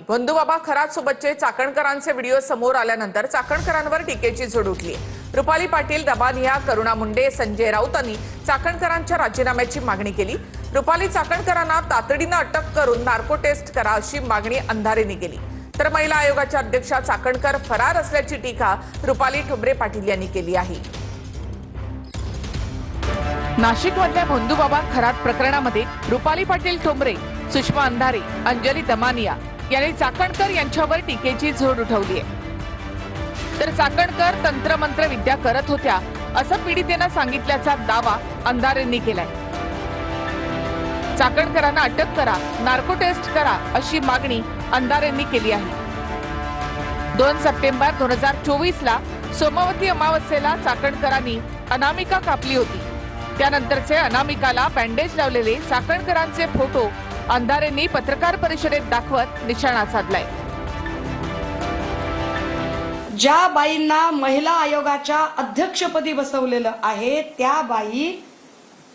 बंधुबाबा खरात सोबतचे चाकणकरांचे व्हिडिओ समोर आल्यानंतर चाकणकरांवर टीकेची झोड उठली। रुपाली पाटील, दबानिया, करुणा मुंडे, संजय राऊतांनी चाकणकरांच्या राजीनाम्याची मागणी केली। रुपाली चाकणकरांना तातडीने अटक करून नार्को टेस्ट करा अशी मागणी अंधारेंनी केली। तर महिला आयोगाच्या अध्यक्षा चाकणकर फरार असल्याची टीका रुपाली ठोंबरे पाटील यांनी केली आहे। नाशिकमधल्या बंधुबाबा खरात प्रकरणामध्ये रुपाली पाटील ठोंबरे, सुषमा अंधारे, अंजली दमानिया यांनी चाकणकर यांच्यावर टीकेची झोड उठवली आहे। तर चाकणकर तंत्रमंत्र विद्या करत होत्या असं पीडितेनं सांगितल्याचा दावा अंधारेंनी केलाय। चाकणकरांना अटक करा, नार्को टेस्ट करा अशी मागणी अंधारेंनी केली आहे। 2 सप्टेंबर 2024 ला सोमवती अमावस्येला चाकणकरांनी अनामिका कापली होती। त्यानंतरचे अनामिकाला बँडेज लावलेले चाकणकरांचे फोटो अंधारेंनी पत्रकार परिषदेत दाखवत निशाणा साधलाय। ज्या बाईंना महिला आयोगाच्या अध्यक्षपदी बसवलेलं आहे त्या बाई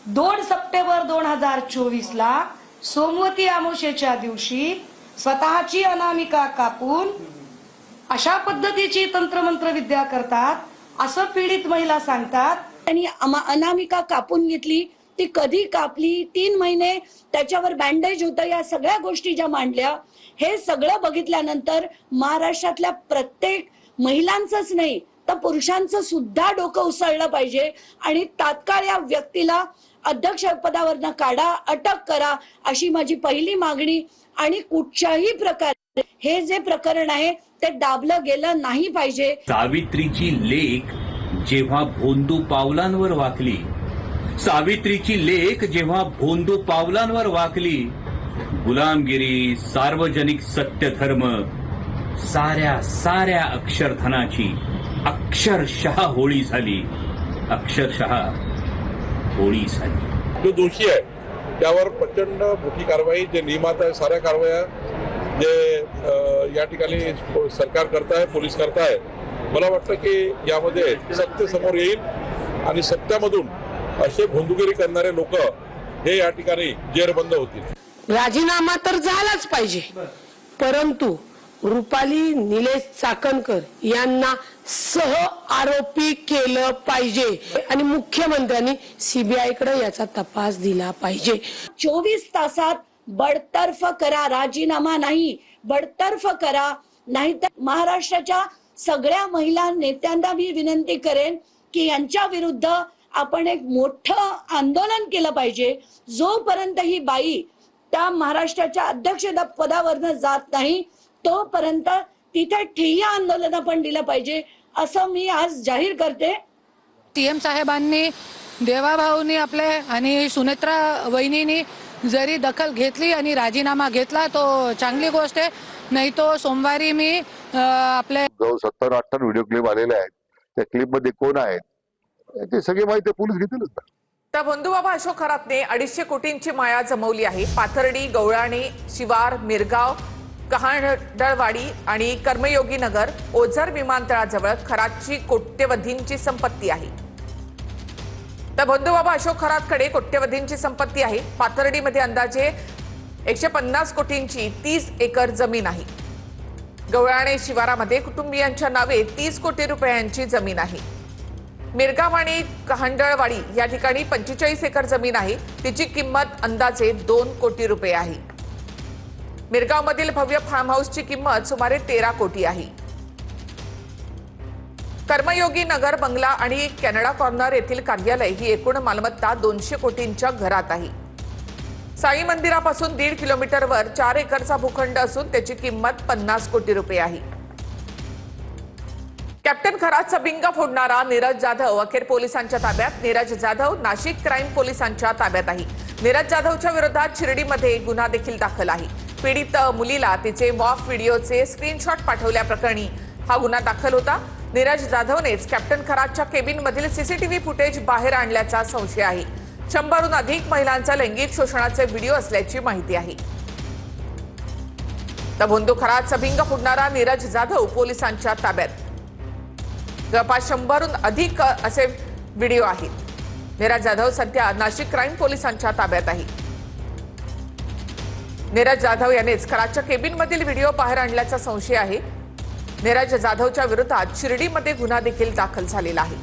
2 सप्टेंबर 2024 ला सोमवती अमावस्येच्या दिवशी स्वतःची अनामिका कापून अशा पद्धतीची तंत्रमंत्र विद्या करतात असं पीडित महिला सांगतात। आणि अनामिका कापून घेतली, ती कधी कापली, 3 महिने त्याच्यावर बँडेज होतं, या सगळ्या गोष्टी ज्या मांडल्या, हे सगळं बघितल्यानंतर महाराष्ट्रातल्या प्रत्येक महिलांचंच नाही तर पुरुषांचं सुद्धा डोकं उसळलं पाहिजे आणि तात्काळ या व्यक्तीला अध्यक्ष पदावरनं काढा, अटक करा अशी माझी पहिली मागणी। आणि कुठच्याही प्रकारे हे जे प्रकरण आहे ते दाबलं गेलं नाही पाहिजे। सावित्रीची लेक जेव्हा भोंदू पावलांवर वाकली, सावित्रीची लेक जेव्हा भोंदू पावलांवर वाकली, गुलामगिरी, सार्वजनिक सत्यधर्म, साऱ्या अक्षरधनाची अक्षरशः होळी झाली, अक्षरशः होळी झाली। जो दोषी आहे त्यावर प्रचंड मोठी कारवाई, जे नियमात आहे साऱ्या कारवाया जे या ठिकाणी सरकार करताय, पोलीस करताय, मला वाटतं की यामध्ये सत्य समोर येईल आणि सत्यामधून असे भोंदूगिरी करणारे लोक हे या ठिकाणी जेरबंद होतील। राजीनामा तर झालाच पाहिजे, परंतु रुपाली निलेश चाकणकर यांना सह आरोपी केलं पाहिजे आणि मुख्यमंत्र्यांनी सीबीआय कडे याचा तपास दिला पाहिजे। 24 तासात बडतर्फ करा, राजीनामा नाही बडतर्फ करा, नाहीतर महाराष्ट्राच्या सगळ्या महिला नेत्यांना मी विनंती करेन की यांच्या विरुद्ध आपण एक मोठं आंदोलन केलं पाहिजे। जोपर्यंत ही बाई त्या महाराष्ट्राच्या अध्यक्ष पदावरनं जात नाही तोपर्यंत तिथे ठिय्या आंदोलन आपण दिलं पाहिजे असं मी आज जाहीर करते। सीएम साहेबांनी, देवाभाऊनी आपले आणि सुनेत्रा वहिनींनी जरी दखल घेतली आणि राजीनामा घेतला तो चांगली गोष्ट आहे, नाही तो सोमवारी मी आपले 70-80 व्हिडिओ क्लिप आलेले आहेत, त्या क्लिप मध्ये कोण आहेत ते सगळी माहिती पोलीस घेतीलच। त्या बंधुबाबा अशोक खरातने 250 कोटींची माया जमवली आहे। पाथर्डी, गवळाणे, शिवार, मिरगाव, कहांडळवाडी आणि कर्मयोगी नगर, ओझर विमानतळाजवळ खरातची कोट्यवधींची संपत्ती आहे। तर बंधुबाबा अशोक खरातकडे कोट्यवधींची संपत्ती आहे। पाथर्डीमध्ये अंदाजे 150 कोटींची 30 एकर जमीन आहे। गवळाणे शिवारामध्ये कुटुंबियांच्या नावे 30 कोटी रुपयांची जमीन आहे। मिरगाव आणि कहांडळवाडी या ठिकाणी 45 एकर जमीन आहे, तिची किंमत अंदाजे 2 कोटी रुपये आहे। मिरगावमधील भव्य फार्म हाऊसची किंमत सुमारे 13 कोटी आहे। कर्मयोगी नगर बंगला आणि कॅनडा कॉर्नर येथील कार्यालय ही एकूण मालमत्ता 200 कोटींच्या घरात आहे। साई मंदिरापासून 1.5 किलोमीटरवर 4 एकरचा भूखंड असून त्याची किंमत 50 कोटी रुपये आहे। कॅप्टन खरातचा बिंगा फोडणारा नीरज जाधव अखेर पोलिसांच्या ताब्यात। नीरज जाधव नाशिक क्राईम पोलिसांच्या ताब्यात आहे। नीरज जाधवच्या विरोधात शिर्डीमध्ये गुन्हा देखील दाखल आहे। पीडित मुलीला तिचे मॉफ व्हिडिओचे स्क्रीनशॉट पाठवल्याप्रकरणी हा गुन्हा दाखल होता। नीरज जाधवनेच कॅप्टन खरातच्या केबिनमधील सीसीटीव्ही फुटेज बाहेर आणल्याचा संशय आहे। 100हून अधिक महिलांचा लैंगिक शोषणाचे व्हिडिओ असल्याची माहिती आहे। तर बंधू खरातचा बिंगा फोडणारा नीरज जाधव पोलिसांच्या ताब्यात। जवळपास 100हून अधिक असे व्हिडिओ आहेत। नीरज जाधव सध्या नाशिक क्राईम पोलिसांच्या ताब्यात आहे। नीरज जाधव यानेच कराडच्या केबिनमधील व्हिडिओ बाहेर आणल्याचा संशय आहे. नीरज जाधवच्या विरोधात शिर्डीमध्ये गुन्हा देखील दाखल झालेला आहे.